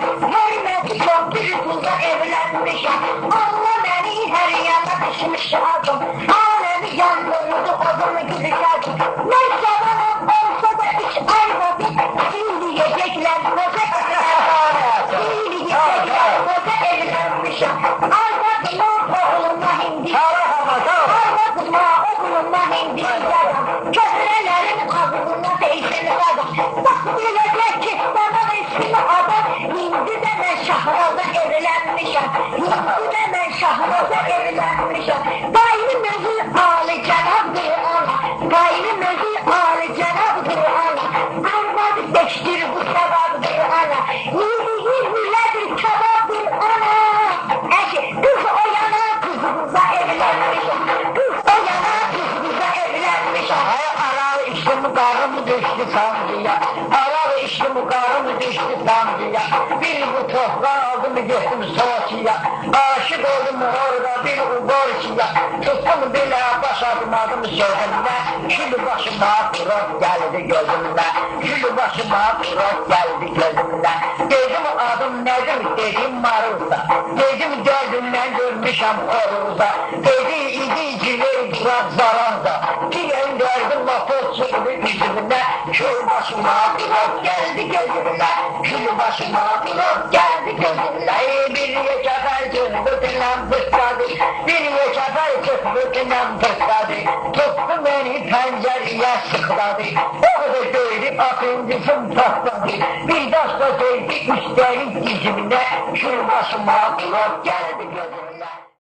Hürmeti çok bir kızla evlenmişim. Allah beni her yana düşmüş adım. Alemi yandırdı odunu gideceğim. Neyse bana olsa da hiç aymadı. Diyecekler koca evlenmişim. Almadım oğlumla hindi. Almadım oğlumla hindi. Köprelerin ağzına değişeni adam. Bak bilecek ki bana ismi adam. Hindi de ben Şahraz'a evlenmişim. Hindi de ben Şahraz'a evlenmişim. Gayrımızı ağlı Cenab-ı Allah. Gayrımızı ağlı Cenab-ı Allah. Armadı beştir bu sevabdır ana. Yirmilerdir kebaptır ana. Kız o yana kızımıza evlenmişim. Kız o yana kızımıza evlenmişim. Aralı işte mukarrımı düştü sancıya. Aralı işte mukarrımı düştü sancıya. Bir bu toprağı aldım gittim Soğuçu'ya. Aşık oldum orada bir uğurçuya. Tuttum bile başladım adım sözümle. Şimdi başıma kurak geldi gözümle. Şimdi başıma kurak geldi gözümle. Dedim adım nedir dedim Maruz'da. Dedim gözümden görmüşem Horuz'da. Dedi idicileri kurak zararda. Diyen derdim lafı çıktı yüzümle. Kül başıma kurak geldi gözümle. Kül başıma kurak geldi gözümle. Bir yaşadan çıktıkından fıskadı. Bir yaşadan çıktıkından fıskadı. Tuttu beni pencereye sıkladı. Orada gördüm apendifim patladı. Bir dasta söyledi üstelik dizimine. Kül başıma kurak geldi gözümle.